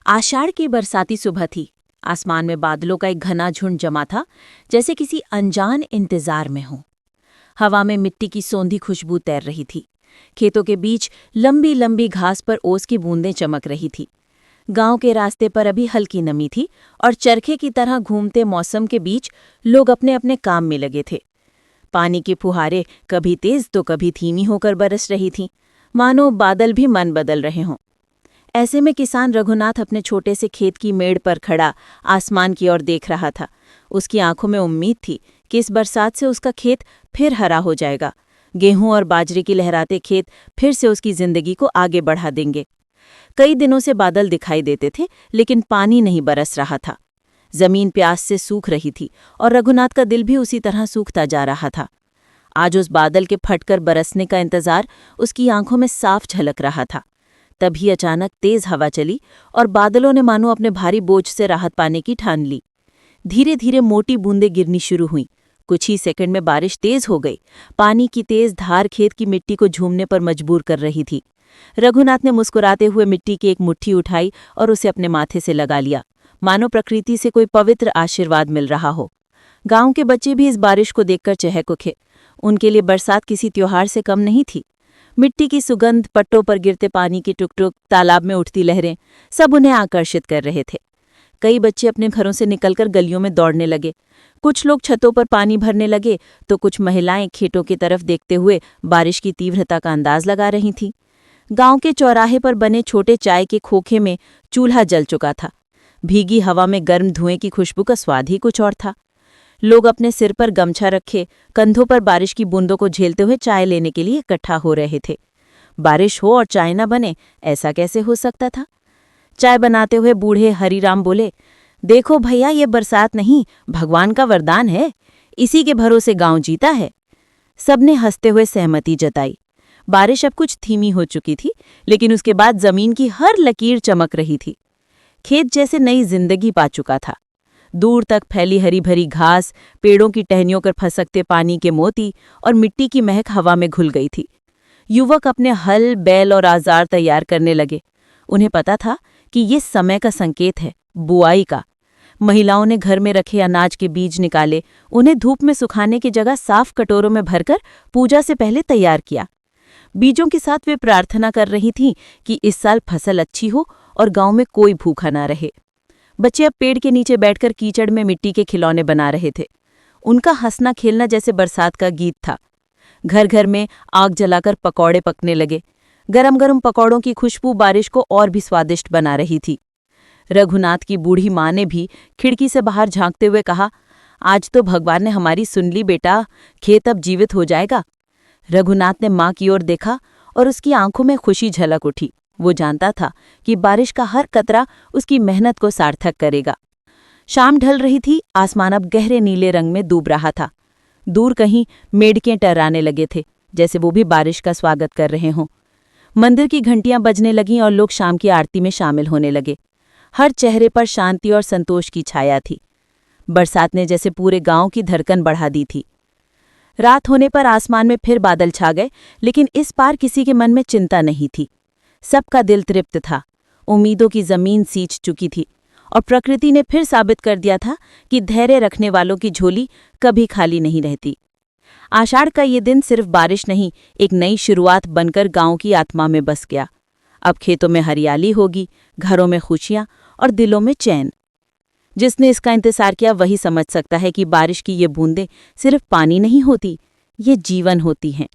आषाढ़ की बरसाती सुबह थी। आसमान में बादलों का एक घना झुंड जमा था, जैसे किसी अनजान इंतजार में हो। हवा में मिट्टी की सौंधी खुशबू तैर रही थी। खेतों के बीच लंबी लंबी घास पर ओस की बूंदें चमक रही थी। गांव के रास्ते पर अभी हल्की नमी थी और चरखे की तरह घूमते मौसम के बीच लोग अपने अपने काम में लगे थे। पानी की फुहारें कभी तेज तो कभी धीमी होकर बरस रही थीं, मानो बादल भी मन बदल रहे हों। ऐसे में किसान रघुनाथ अपने छोटे से खेत की मेड़ पर खड़ा आसमान की ओर देख रहा था। उसकी आंखों में उम्मीद थी कि इस बरसात से उसका खेत फिर हरा हो जाएगा। गेहूं और बाजरे की लहराते खेत फिर से उसकी जिंदगी को आगे बढ़ा देंगे। कई दिनों से बादल दिखाई देते थे, लेकिन पानी नहीं बरस रहा था। जमीन प्यास से सूख रही थी और रघुनाथ का दिल भी उसी तरह सूखता जा रहा था। आज उस बादल के फटकर बरसने का इंतजार उसकी आंखों में साफ झलक रहा था। तभी अचानक तेज हवा चली और बादलों ने मानो अपने भारी बोझ से राहत पाने की ठान ली। धीरे धीरे मोटी बूंदें गिरनी शुरू हुईं। कुछ ही सेकंड में बारिश तेज हो गई। पानी की तेज धार खेत की मिट्टी को झूमने पर मजबूर कर रही थी। रघुनाथ ने मुस्कुराते हुए मिट्टी की एक मुट्ठी उठाई और उसे अपने माथे से लगा लिया, मानो प्रकृति से कोई पवित्र आशीर्वाद मिल रहा हो। गांव के बच्चे भी इस बारिश को देखकर चहक उठे। उनके लिए बरसात किसी त्योहार से कम नहीं थी। मिट्टी की सुगंध, पट्टों पर गिरते पानी की टुकटुक, तालाब में उठती लहरें, सब उन्हें आकर्षित कर रहे थे। कई बच्चे अपने घरों से निकलकर गलियों में दौड़ने लगे। कुछ लोग छतों पर पानी भरने लगे तो कुछ महिलाएं खेतों की तरफ देखते हुए बारिश की तीव्रता का अंदाज लगा रही थीं। गांव के चौराहे पर बने छोटे चाय के खोखे में चूल्हा जल चुका था। भीगी हवा में गर्म धुएं की खुशबू का स्वाद ही कुछ और था। लोग अपने सिर पर गमछा रखे, कंधों पर बारिश की बूंदों को झेलते हुए चाय लेने के लिए इकट्ठा हो रहे थे। बारिश हो और चाय न बने, ऐसा कैसे हो सकता था? चाय बनाते हुए बूढ़े हरीराम बोले, देखो भैया, ये बरसात नहीं, भगवान का वरदान है। इसी के भरोसे गांव जीता है। सबने हंसते हुए सहमति जताई। बारिश अब कुछ धीमी हो चुकी थी, लेकिन उसके बाद जमीन की हर लकीर चमक रही थी। खेत जैसे नई जिंदगी पा चुका था। दूर तक फैली हरी भरी घास, पेड़ों की टहनियों पर फसकते पानी के मोती और मिट्टी की महक हवा में घुल गई थी। युवक अपने हल, बैल और औजार तैयार करने लगे। उन्हें पता था कि ये समय का संकेत है, बुआई का। महिलाओं ने घर में रखे अनाज के बीज निकाले, उन्हें धूप में सुखाने की जगह साफ कटोरों में भरकर पूजा से पहले तैयार किया। बीजों के साथ वे प्रार्थना कर रही थीं कि इस साल फसल अच्छी हो और गांव में कोई भूखा ना रहे। बच्चे अब पेड़ के नीचे बैठकर कीचड़ में मिट्टी के खिलौने बना रहे थे। उनका हंसना खेलना जैसे बरसात का गीत था। घर घर में आग जलाकर पकौड़े पकने लगे। गरम गरम पकौड़ों की खुशबू बारिश को और भी स्वादिष्ट बना रही थी। रघुनाथ की बूढ़ी माँ ने भी खिड़की से बाहर झांकते हुए कहा, आज तो भगवान ने हमारी सुन ली बेटा, खेत अब जीवित हो जाएगा। रघुनाथ ने माँ की ओर देखा और उसकी आंखों में खुशी झलक उठी। वो जानता था कि बारिश का हर कतरा उसकी मेहनत को सार्थक करेगा। शाम ढल रही थी। आसमान अब गहरे नीले रंग में डूब रहा था। दूर कहीं मेढकें टर्राने लगे थे, जैसे वो भी बारिश का स्वागत कर रहे हों। मंदिर की घंटियां बजने लगीं और लोग शाम की आरती में शामिल होने लगे। हर चेहरे पर शांति और संतोष की छाया थी। बरसात ने जैसे पूरे गांव की धड़कन बढ़ा दी थी। रात होने पर आसमान में फिर बादल छा गए, लेकिन इस बार किसी के मन में चिंता नहीं थी। सबका दिल तृप्त था। उम्मीदों की जमीन सींच चुकी थी और प्रकृति ने फिर साबित कर दिया था कि धैर्य रखने वालों की झोली कभी खाली नहीं रहती। आषाढ़ का ये दिन सिर्फ बारिश नहीं, एक नई शुरुआत बनकर गांव की आत्मा में बस गया। अब खेतों में हरियाली होगी, घरों में खुशियां और दिलों में चैन। जिसने इसका इंतजार किया वही समझ सकता है कि बारिश की ये बूंदें सिर्फ पानी नहीं होती, ये जीवन होती हैं।